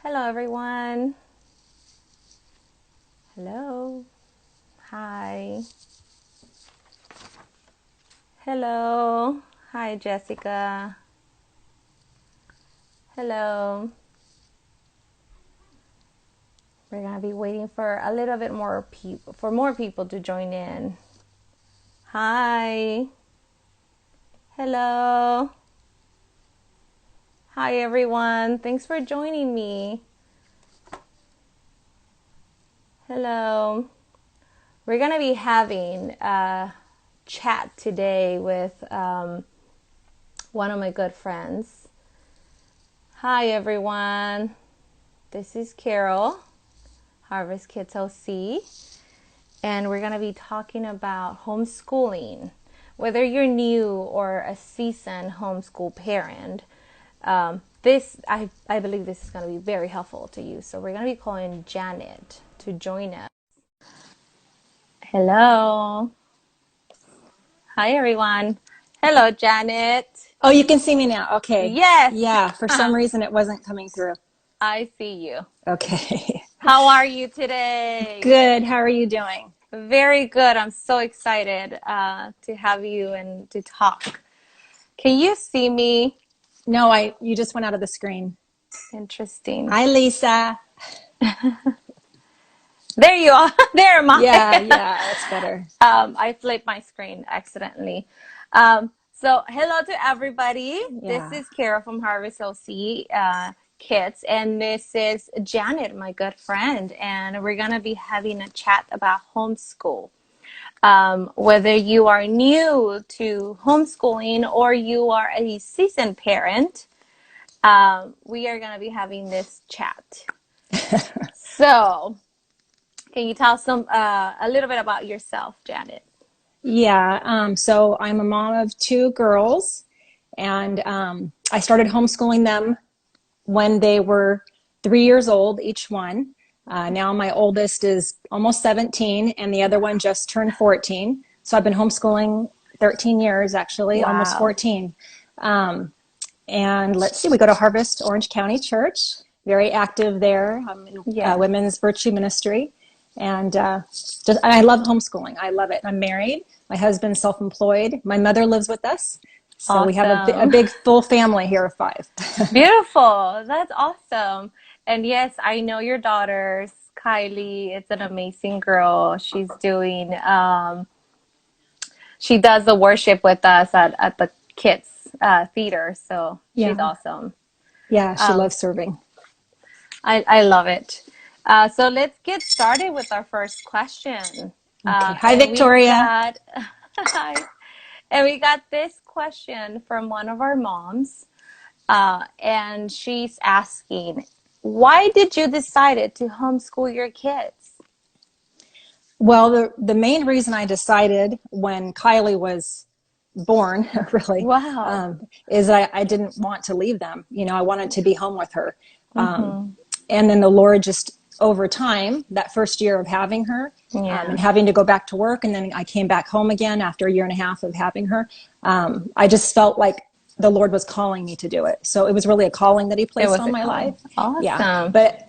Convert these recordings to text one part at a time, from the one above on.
Hello, everyone. Hello. Hi. Hello. Hi, Jessica. Hello. We're going to be waiting for a little bit more people, for more people to join in. Hi. Hello. Hi, everyone. Thanks for joining me. Hello. We're going to be having a chat today with one of my good friends. Hi, everyone. This is Carol, Harvest Kids OC, and we're going to be talking about homeschooling. Whether you're new or a seasoned homeschool parent, I believe this is going to be very helpful to you. So we're going to be calling Janet to join us. Hello. Hi, everyone. Hello, Janet. Oh, you can see me now. Okay. Yes, Yeah, for some reason it wasn't coming through. I see you. Okay. How are you today? Good. How are you doing? Very good. I'm so excited to have you and to talk. Can you see me? No, you just went out of the screen. Interesting. Hi, Lisa. There you are. There am Yeah, I. yeah, that's better. I flipped my screen accidentally. So hello to everybody. This Yeah. is Kara from Harvest OC Kids, and this is Janet, my good friend, and we're gonna be having a chat about homeschool. Whether you are new to homeschooling or you are a seasoned parent, we are gonna be having this chat. So, can you tell a little bit about yourself, Janet? Yeah, so I'm a mom of two girls, and I started homeschooling them when they were 3 years old, each one. Now my oldest is almost 17, and the other one just turned 14. So I've been homeschooling 13 years, actually, almost Wow. 14. And let's see, we go to Harvest Orange County Church, very active there. I'm in Yeah. women's virtue ministry. And I love homeschooling. I love it. I'm married. My husband's self-employed. My mother lives with us. So we have a Awesome. big full family here of five. Beautiful. That's awesome. And yes, I know your daughters, Kylie. It's an amazing girl. She does the worship with us at the kids theater. So she's Yeah. awesome. Yeah, she Um, loves serving. I love it. So let's get started with our first question. Okay. Hi, And we Victoria. got, hi. And we got this question from one of our moms. And she's asking, why did you decide to homeschool your kids? Well, the main reason I decided when Kylie was born, really, Wow. is I didn't want to leave them. You know, I wanted to be home with her. Um, Mm-hmm. and then the Lord just, over time, that first year of having her, Yeah, and having to go back to work, and then I came back home again after a year and a half of having her. I just felt like the Lord was calling me to do it. So it was really a calling that He it placed was on a my life. calling. Yeah. Awesome. But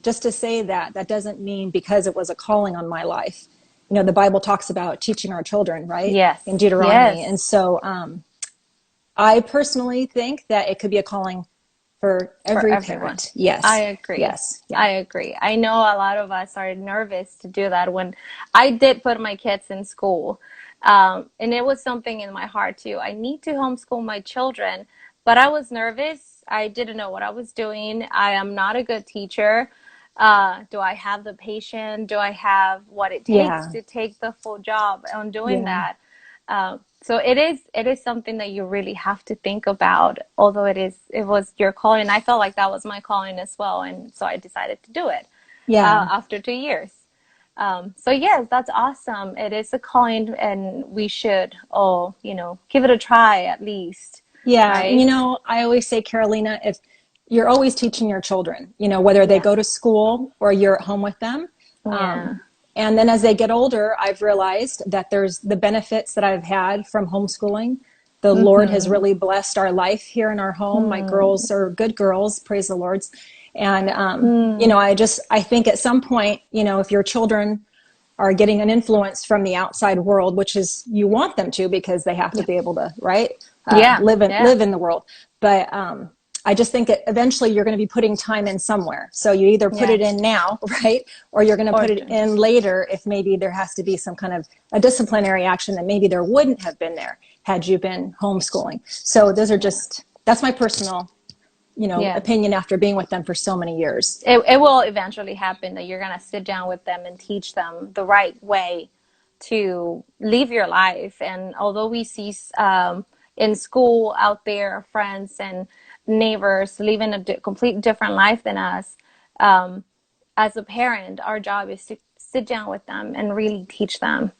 just to say that doesn't mean because it was a calling on my life. You know, the Bible talks about teaching our children, right? In Yes, Deuteronomy. And yes, so I personally think that it could be a calling for for every everyone. parent. I Yes. agree. Yes. Yeah. I agree. I know a lot of us are nervous to do that when I did put my kids in school. And it was something in my heart too. I need to homeschool my children, but I was nervous. I didn't know what I was doing. I am not a good teacher. Do I have the patience? Do I have what it takes Yeah. to take the full job on doing Yeah. that? So it is something that you really have to think about. Although it was your calling. I felt like that was my calling as well, and so I decided to do it Yeah. after 2 years. So yes, that's awesome. It is a calling, and we should all give it a try at least, Yeah. And you right? know, I always say, Carolina, if you're always teaching your children, you know, whether they Yeah, go to school or you're at home with them. yeah, And then as they get older, I've realized that there's the benefits that I've had from homeschooling. the Lord has really blessed our life here in our home. My girls are good girls, praise the Lord. And, I think at some point, if your children are getting an influence from the outside world, which is, you want them to, because they have to be able to, right? Live in the world. But, I just think that eventually you're going to be putting time in somewhere. So you either put it in now, right? Or you're going to put it in later if maybe there has to be some kind of a disciplinary action that maybe there wouldn't have been there had you been homeschooling. So those are that's my personal, opinion after being with them for so many years. It will eventually happen that you're going to sit down with them and teach them the right way to live your life. And although we see in school out there friends and neighbors living a complete different life than us, as a parent, our job is to sit down with them and really teach them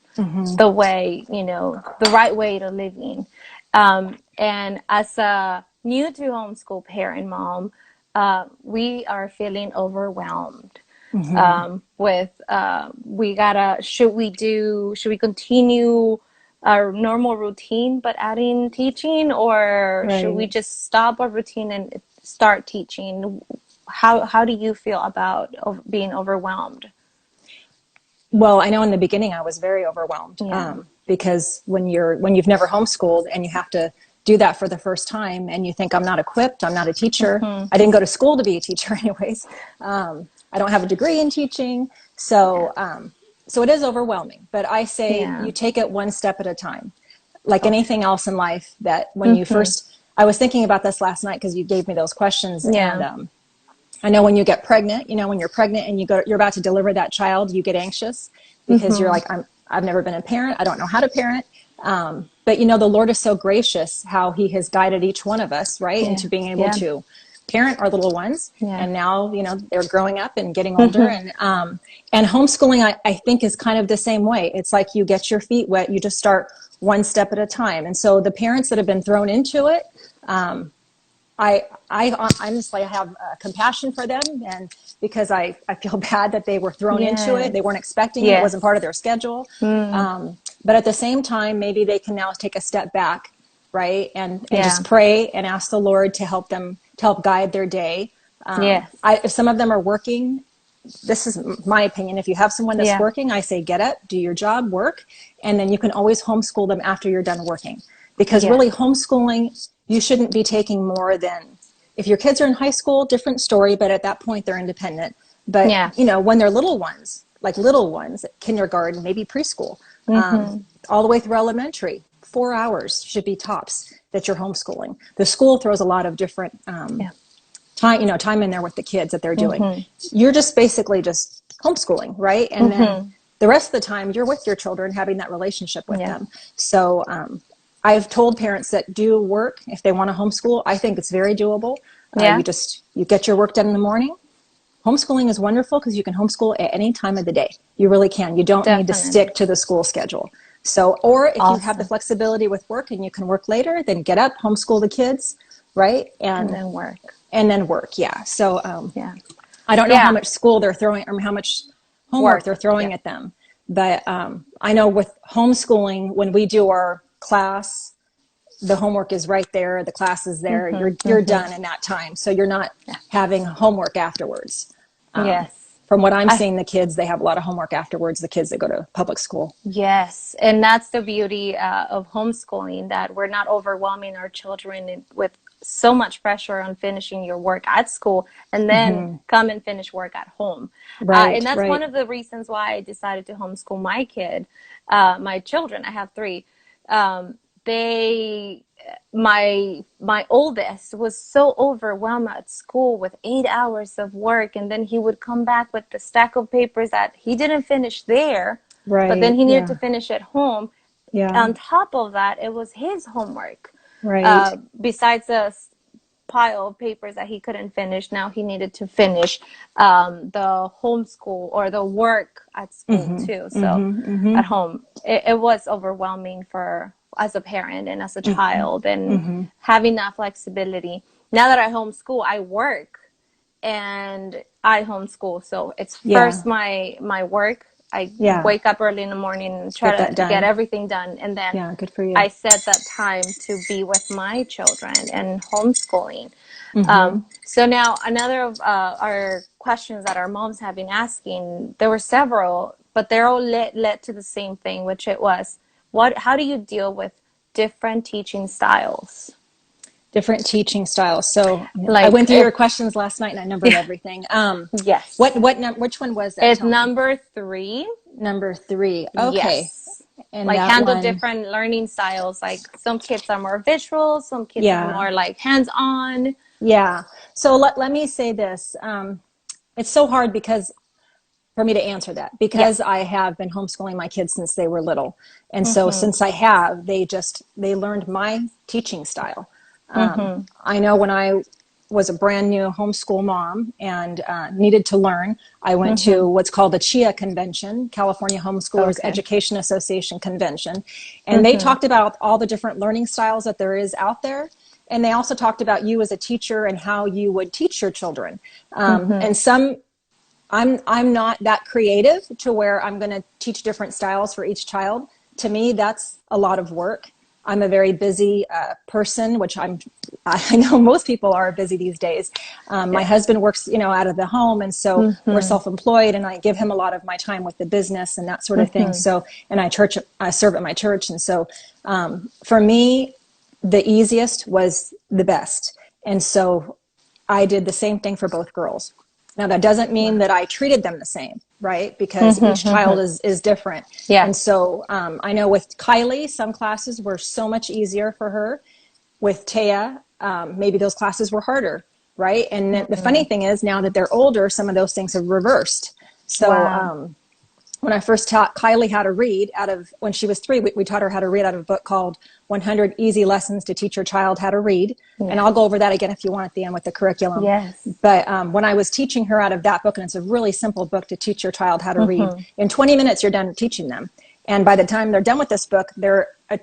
the way, the right way to living. And as a new to homeschool parent mom, we are feeling overwhelmed with should we continue our normal routine but adding teaching, or should we just stop our routine and start teaching? How do you feel about being overwhelmed? Well, I know in the beginning I was very overwhelmed because when you've never homeschooled and you have to do that for the first time and you think, I'm not equipped, I'm not a teacher. I didn't go to school to be a teacher anyways. I don't have a degree in teaching. So it is overwhelming, but I say you take it one step at a time. Like anything else in life, that when you first, I was thinking about this last night because you gave me those questions. And I know when you get pregnant, when you're pregnant and you're about to deliver that child, you get anxious because you're like, I've never been a parent. I don't know how to parent. But the Lord is so gracious how he has guided each one of us, right, into being able to parent our little ones. And now, they're growing up and getting older. And homeschooling, I think, is kind of the same way. It's like you get your feet wet. You just start one step at a time. And so the parents that have been thrown into it, I honestly have compassion for them, and because I feel bad that they were thrown into it. They weren't expecting it. It wasn't part of their schedule. But at the same time, maybe they can now take a step back, right? And just pray and ask the Lord to help them, to help guide their day. If some of them are working, this is my opinion. If you have someone that's working, I say, get up, do your job, work. And then you can always homeschool them after you're done working. Because really homeschooling, you shouldn't be taking more than, if your kids are in high school, different story, but at that point they're independent. But, when they're little ones, kindergarten, maybe preschool, all the way through elementary, 4 hours should be tops that you're homeschooling. The school throws a lot of different time in there with the kids that they're doing. You're just basically just homeschooling, right? And then the rest of the time you're with your children, having that relationship with them. So, I've told parents that do work, if they want to homeschool, I think it's very doable. You get your work done in the morning. Homeschooling is wonderful because you can homeschool at any time of the day. You really can. You don't need to stick to the school schedule. So, or if you have the flexibility with work and you can work later, then get up, homeschool the kids, right? And then work. So, I don't know how much school they're throwing or how much homework they're throwing at them. But I know with homeschooling, when we do our class, the homework is right there, the class is there, you're done in that time, so you're not having homework afterwards. From what I'm seeing, the kids, they have a lot of homework afterwards, the kids that go to public school. And that's the beauty of homeschooling, that we're not overwhelming our children with so much pressure on finishing your work at school and then come and finish work at home. And that's one of the reasons why I decided to homeschool my children. I have 3. My oldest was so overwhelmed at school with 8 hours of work, and then he would come back with the stack of papers that he didn't finish there, but then he needed to finish at home. On top of that, it was his homework. Besides the pile of papers that he couldn't finish, now he needed to finish the homeschool or the work at school too. So at home, it was overwhelming as a parent and as a child, and having that flexibility. Now that I homeschool, I work and I homeschool. So it's first my work I Yeah. wake up early in the morning and try Get that to get done. everything done. And then Yeah, good for you. I set that time to be with my children and homeschooling. So now another of our questions that our moms have been asking, there were several, but they're all led to the same thing, which it was, how do you deal with different teaching styles? Different teaching styles. So I Like went through if, your questions last night and I numbered everything. yes, Which one was that? it's Tell me. number 3. Number 3. Okay. Yes. And Like that handle one, different learning styles. Like some kids are more visual, some kids are yeah. more like hands-on. Yeah. So let me say this. It's so hard because for me to answer that Yeah. because I have been homeschooling my kids since they were little. And so since I have, they learned my teaching style. I know when I was a brand new homeschool mom and needed to learn, I went to what's called the CHIA convention, California Homeschoolers Okay. Education Association convention. And they talked about all the different learning styles that there is out there. And they also talked about you as a teacher and how you would teach your children. And I'm not that creative to where I'm going to teach different styles for each child. To me, that's a lot of work. I'm a very busy person, which I know most people are busy these days. My husband works, out of the home, and so we're self-employed, and I give him a lot of my time with the business and that sort of thing. So, and I serve at my church, and so for me, the easiest was the best, and so I did the same thing for both girls. Now, that doesn't mean that I treated them the same, right? Because each child is different. Yeah. And so I know with Kylie, some classes were so much easier for her. With Taya, maybe those classes were harder, right? And the funny thing is now that they're older, some of those things have reversed. So Wow. when I first taught Kylie how to read when she was 3, we taught her how to read out of a book called 100 Easy Lessons to Teach Your Child How to Read. Yeah. And I'll go over that again if you want at the end with the curriculum. Yes. But when I was teaching her out of that book, and it's a really simple book to teach your child how to read, in 20 minutes, you're done teaching them. And by the time they're done with this book, they're a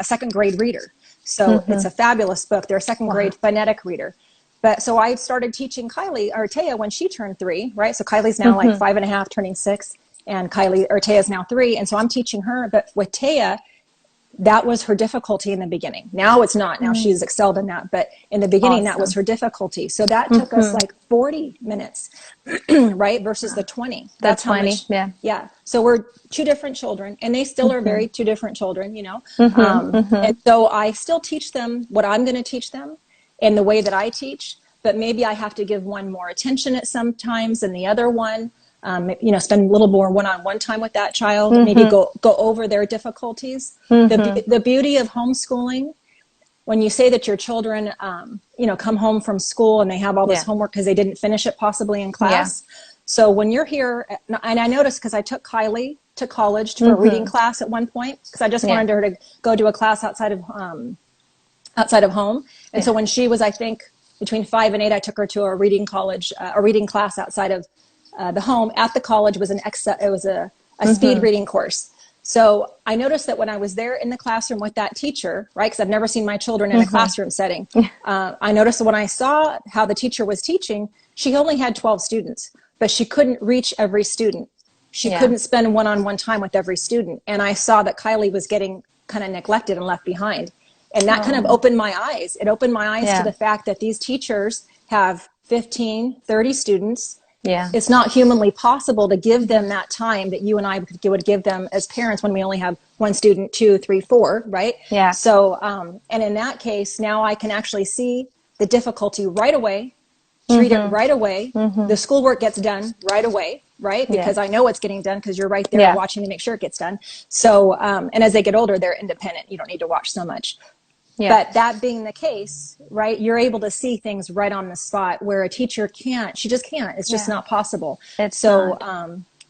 second grade reader. So it's a fabulous book. They're a second grade phonetic reader. But so I started teaching Taya when she turned 3, right? So Kylie's now like 5.5, turning 6. And Taya's now 3. And so I'm teaching her, but with Taya, that was her difficulty in the beginning. Now it's not. Now she's excelled in that. But in the beginning, that was her difficulty. So that took us like 40 minutes, right? Versus the 20. That's how 20. much. Yeah. Yeah. So we're 2 different children, and they still are very 2 different children, And so I still teach them what I'm going to teach them in the way that I teach, but maybe I have to give one more attention at some times than the other one. Spend a little more one-on-one time with that child, maybe go over their difficulties. The beauty of homeschooling, when you say that your children, come home from school and they have all this homework because they didn't finish it possibly in class. Yeah. So when you're here, and I noticed because I took Kylie to college for a reading class at one point because I just wanted her to go to a class outside of home. And so when she was, I think, between 5 and 8, I took her to a reading class outside of the home. At the college was a speed reading course. So I noticed that when I was there in the classroom with that teacher, right, because I've never seen my children in a classroom setting, I noticed that when I saw how the teacher was teaching, she only had 12 students, but she couldn't reach every student. She couldn't spend one-on-one time with every student. And I saw that Kylie was getting kind of neglected and left behind. And that kind of opened my eyes. It opened my eyes to the fact that these teachers have 15, 30 students. Yeah. It's not humanly possible to give them that time that you and I would give them as parents when we only have 1 student, 2, 3, 4, right? Yeah. So, and in that case, now I can actually see the difficulty right away, treat it right away. The schoolwork gets done right away, right? Because I know it's getting done because you're right there watching to make sure it gets done. So, and as they get older, they're independent. You don't need to watch so much. Yeah. But that being the case, right, you're able to see things right on the spot where a teacher can't. She just can't. It's just not possible. So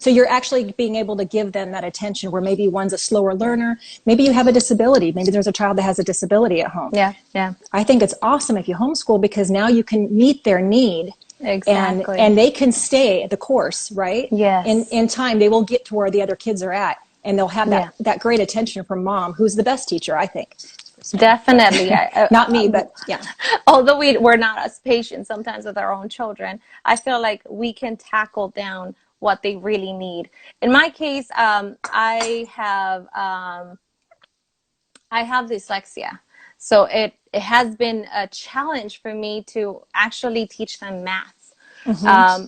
you're actually being able to give them that attention where maybe one's a slower learner. Maybe you have a disability. Maybe there's a child that has a disability at home. Yeah, yeah. I think it's awesome if you homeschool because now you can meet their need. Exactly. And they can stay the course, right? Yes. In time, they will get to where the other kids are at. And they'll have that great attention from mom, who's the best teacher, I think. Definitely. Not me, but yeah. Although we're not as patient sometimes with our own children, I feel like we can tackle down what they really need. In my case, I have dyslexia. So it has been a challenge for me to actually teach them math,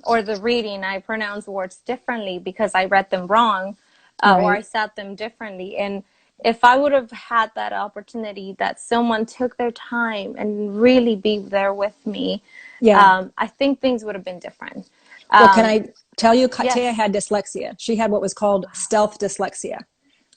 or the reading. I pronounce words differently because I read them wrong, or I Right. said them differently. And if I would have had that opportunity that someone took their time and really be there with me, Yeah. I think things would have been different. Well, can I tell you, Taya Yes. had dyslexia. She had what was called stealth dyslexia.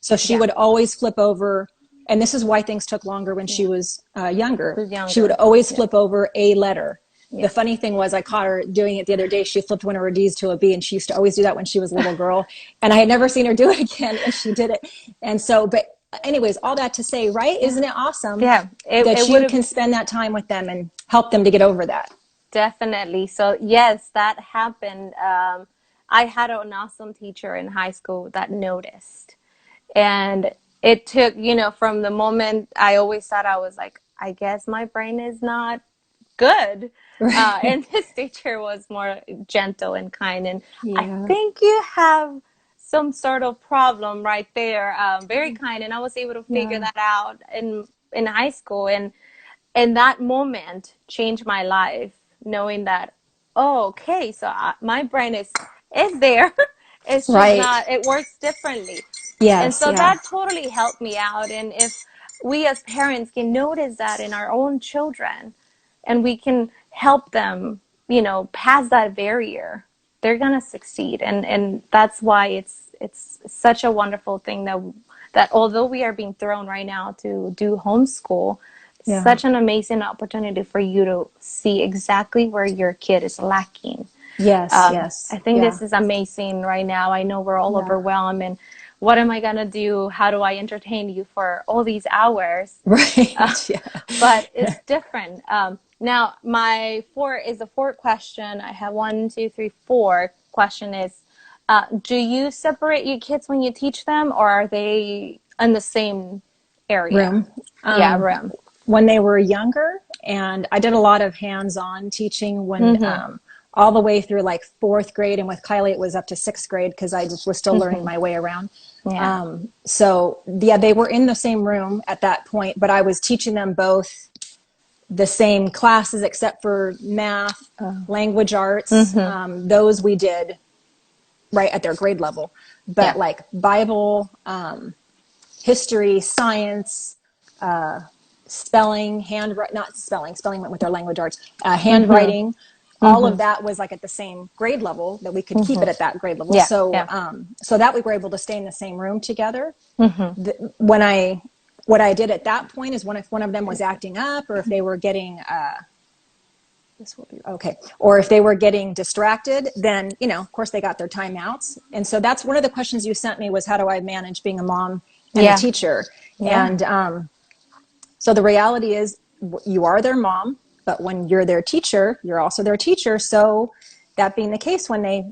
So she Yeah. would always flip over, and this is why things took longer when she Yeah. was younger. Who's She would younger. always Yeah. flip over a letter. The Yeah. funny thing was, I caught her doing it the other day. She flipped one of her D's to a B, and she used to always do that when she was a little girl. And I had never seen her do it again, and she did it. And so, but anyways, all that to say, right? Yeah. Isn't it awesome Yeah. that It would you have can spend that time with them and help them to get over that? definitely. So yes, that happened. I had an awesome teacher in high school that noticed. And it took, from the moment I always thought I was like, I guess my brain is not good. Right. And this teacher was more gentle and kind. And I Yeah. think you have some sort of problem right there. Very kind. And I was able to figure Yeah. that out in high school. And that moment changed my life, knowing that, oh, okay, so my brain is there. It's just Right. not, it works differently. And Yes. so Yeah. that totally helped me out. And if we as parents can notice that in our own children and we can help them, pass that barrier, they're going to succeed. And that's why it's such a wonderful thing that although we are being thrown right now to do homeschool, Yeah. such an amazing opportunity for you to see exactly where your kid is lacking. Yes. Yes. I think Yeah. this is amazing right now. I know we're all Yeah. overwhelmed and what am I going to do? How do I entertain you for all these hours? Right. But Yeah. it's different. Now, my four is a fourth question. I have one, two, three, four. Question is, do you separate your kids when you teach them, or are they in the same area? Room. Yeah, room. When they were younger, and I did a lot of hands-on teaching when Mm-hmm. all the way through like fourth grade, and with Kylie it was up to sixth grade because I just was still learning Mm-hmm. my way around. Yeah. So yeah, they were in the same room at that point, but I was teaching them both the same classes except for math, language arts. Mm-hmm. Those we did right at their grade level, but Yeah. like Bible, history, science, spelling, not spelling, spelling went with our language arts, Mm-hmm. handwriting, all of Mm-hmm. that was like at the same grade level that we could keep Mm-hmm. it at that grade level. Yeah. So, Yeah. so that we were able to stay in the same room together. Mm-hmm. What I did at that point is when if one of them was acting up or if they were getting, this will be okay. Or if they were getting distracted, then, of course they got their timeouts. And so that's one of the questions you sent me was how do I manage being a mom and a Yeah. teacher? Yeah. And so the reality is you are their mom, but when you're their teacher, you're also their teacher. So that being the case, when they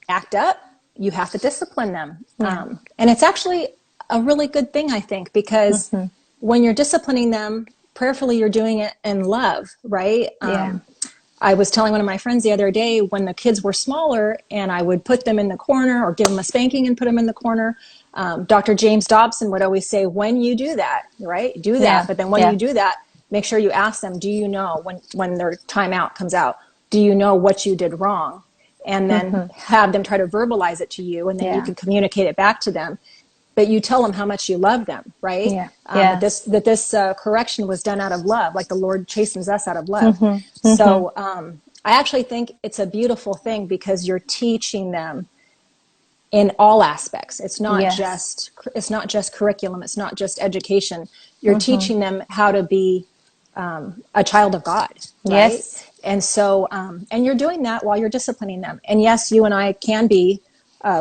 act up, you have to discipline them. Yeah. And it's actually a really good thing, I think, because Mm-hmm. when you're disciplining them, prayerfully, you're doing it in love, right? Yeah. I was telling one of my friends the other day when the kids were smaller and I would put them in the corner or give them a spanking and put them in the corner. Dr. James Dobson would always say, when you do that, right, do that. Yeah. But then when Yeah. you do that, make sure you ask them, do you know when their timeout comes out, do you know what you did wrong? And then Mm-hmm. have them try to verbalize it to you and then you Yeah. can communicate it back to them. But you tell them how much you love them, right? Yeah. That Yeah. this correction was done out of love, like the Lord chastens us out of love. Mm-hmm. Mm-hmm. So I actually think it's a beautiful thing because you're teaching them in all aspects. It's not Yes. just curriculum. It's not just education. You're Mm-hmm. teaching them how to be a child of God, right? Yes. And so, and you're doing that while you're disciplining them. And yes, you and I can be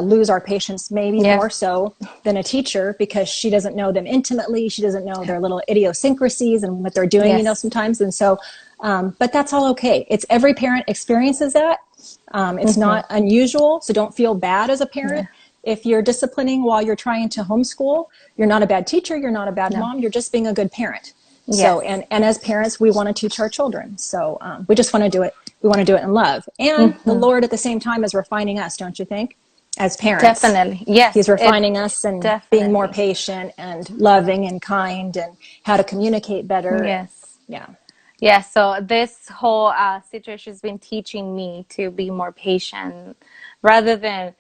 lose our patience maybe Yeah. more so than a teacher because she doesn't know them intimately. She doesn't know their little idiosyncrasies and what they're doing, Yes. sometimes. And so, but that's all okay. It's every parent experiences that. It's Mm-hmm. not unusual. So don't feel bad as a Yeah. parent. If you're disciplining while you're trying to homeschool, you're not a bad teacher. You're not a bad No. mom. You're just being a good parent. So, Yes. and as parents, we want to teach our children. So we just want to do it we want to do it in love. And the Lord at the same time is refining us, don't you think? As parents. Definitely. Yes. He's refining us and being more Definitely. patient and loving and kind and how to communicate better. Yes. Yeah. Yeah, so this whole situation has been teaching me to be more patient rather than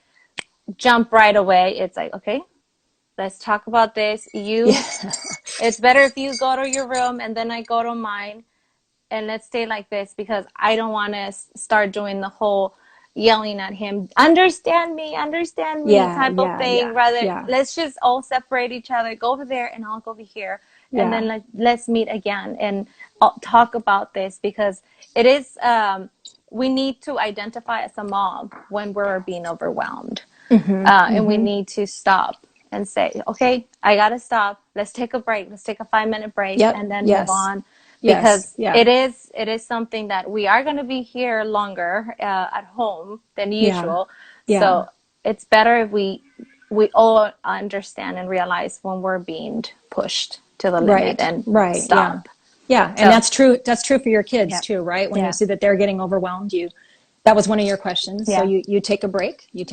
jump right away. It's like, okay, let's talk about this. Yeah. It's better if you go to your room and then I go to mine, and let's stay like this, because I don't want to start doing the whole yelling at him, understand me Yeah. type of Yeah. thing. Yeah. Rather, Yeah. let's just all separate each other, go over there and I'll go over here. And Yeah. then let's meet again and talk about this, because it is, we need to identify as a mom when we're being overwhelmed. And we need to stop and say, okay, I got to stop. Let's take a break. Let's take a 5-minute break Yep. and then move Yes. on. Yes. Because Yeah. it is something that we are going to be here longer at home than Yeah. usual. Yeah. So it's better if we all understand and realize when we're being pushed to the limit Right. and Right. Yeah. stop. Yeah. And So, that's true. That's true for your kids yeah. too, right? When you Yeah. see that they're getting overwhelmed, that was one of your questions. So Yeah. you take a break, Yeah.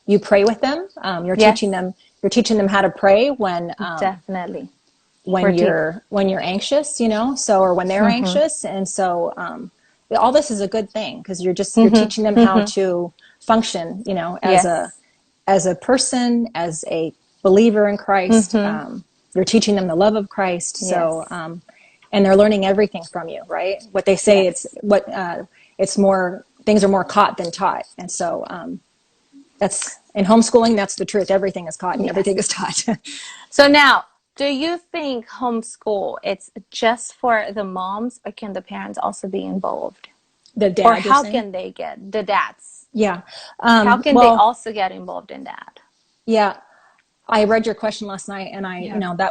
you pray with them. Yes. You're teaching them how to pray Definitely. when We're te- you're anxious, or when they're anxious. And so, all this is a good thing because you're teaching them how to function, Yes. as a person, as a believer in Christ. You're teaching them the love of Christ. So, Yes. and they're learning everything from you, right? What they say, Yes. it's more, things are more caught than taught. And so, that's in homeschooling, that's the truth. Everything is caught and Yes. everything is taught. So now, do you think homeschool it's just for the moms, or can the parents also be involved? The dad, Or you're how saying? can they get the dads? Yeah. How can they Well, also get involved in that? yeah. I read your question last night, and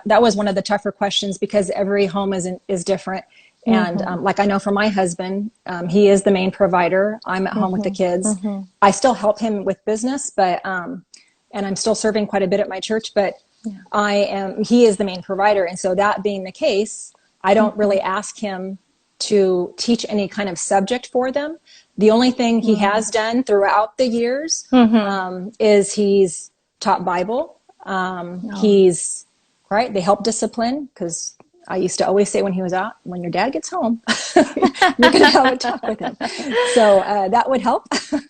that was one of the tougher questions because every home is different. And like I know for my husband, he is the main provider. I'm at home with the kids. I still help him with business, but and I'm still serving quite a bit at my church. But he is the main provider, and so that being the case, I don't really ask him to teach any kind of subject for them. The only thing he has done throughout the years is he's taught Bible. He's right. They help discipline because I used to always say when he was out, when your dad gets home, you're going to have a talk with him. So that would help.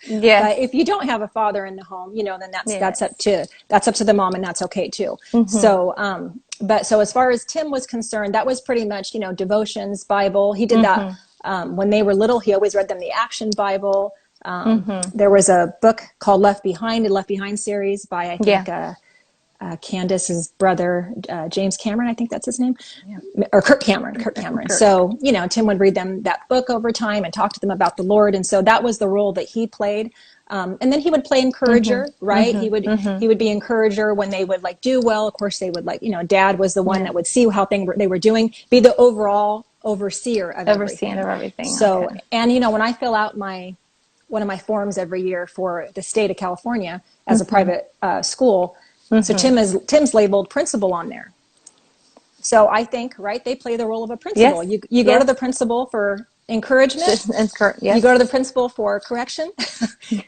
Yes. But if you don't have a father in the home, then that's up to the mom, and that's okay too. So, so as far as Tim was concerned, that was pretty much devotions, Bible. He did that when they were little. He always read them the Action Bible. There was a book called Left Behind, a Left Behind series by I think. Candace's brother, James Cameron, I think that's his name, or Kirk Cameron. So, Tim would read them that book over time and talk to them about the Lord. And so that was the role that he played. And then he would play encourager, right? He would be encourager when they would do well. Of course, they would Dad was the one that would see how they were doing, be the overall overseer of everything. So, and when I fill out one of my forms every year for the state of California as a private school. So Tim's labeled principal on there. So I think, right, they play the role of a principal. Yes. You go to the principal for encouragement. You go to the principal for correction.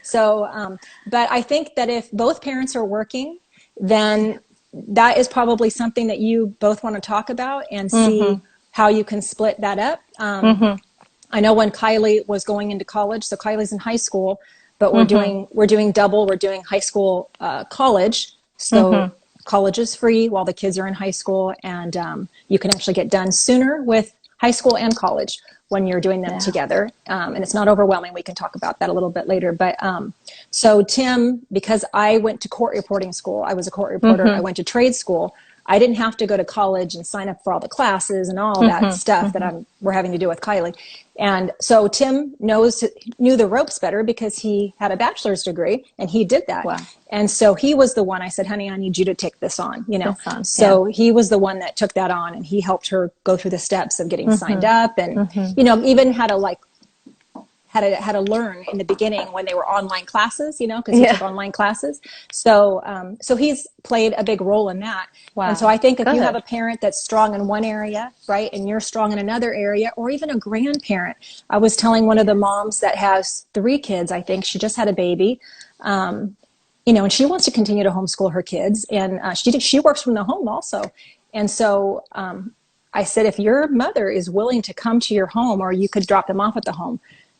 So, but I think that if both parents are working, then that is probably something that you both want to talk about and see how you can split that up. I know when Kylie was going into college, so Kylie's in high school, but we're doing double. We're doing high school, college. So college is free while the kids are in high school, and you can actually get done sooner with high school and college when you're doing them together. And it's not overwhelming. We can talk about that a little bit later. But so Tim, because I went to court reporting school, I was a court reporter. I went to trade school. I didn't have to go to college and sign up for all the classes and all that stuff that we're having to do with Kylie. And so Tim knew the ropes better because he had a bachelor's degree and he did that. Wow. And so he was the one I said, honey, I need you to take this on, So he was the one that took that on, and he helped her go through the steps of getting signed up and, even how to had to learn in the beginning when they were online classes, because he took online classes. So he's played a big role in that. Wow. And so I think if you have Good. a parent that's strong in one area, right, and you're strong in another area, or even a grandparent. I was telling one of the moms that has 3 kids, I think she just had a baby, and she wants to continue to homeschool her kids, and she works from the home also. And so I said, if your mother is willing to come to your home, or you could drop them off at the home,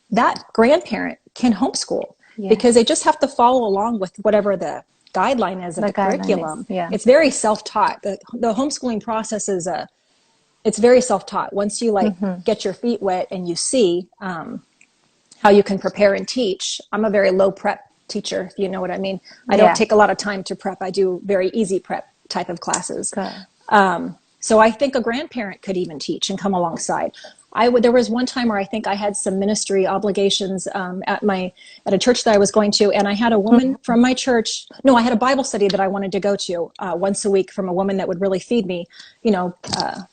that grandparent can homeschool, because they just have to follow along with whatever the guideline is of the curriculum. It's very self-taught. The homeschooling process is it's very self-taught. Once you get your feet wet and you see how you can prepare and teach. I'm a very low prep teacher, if you know what I mean. I don't take a lot of time to prep. I do very easy prep type of classes. So I think a grandparent could even teach and come alongside. There was one time where I think I had some ministry obligations at a church that I was going to, and I had a woman from my church. No, I had a Bible study that I wanted to go to once a week from a woman that would really feed me,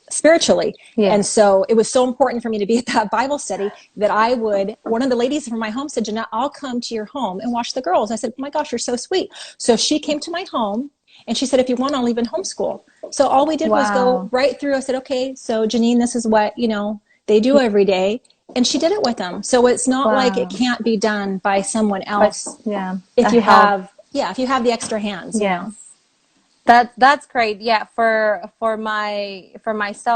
spiritually. And so it was so important for me to be at that Bible study that one of the ladies from my home said, Jeanette, I'll come to your home and watch the girls. I said, oh my gosh, you're so sweet. So she came to my home. And she said, if you want, I'll even homeschool. So all we did was go right through. I said, okay, so Janine, this is what, they do every day. And she did it with them. So it's not like it can't be done by someone else. If you have the extra hands. That's great. Yeah. For myself.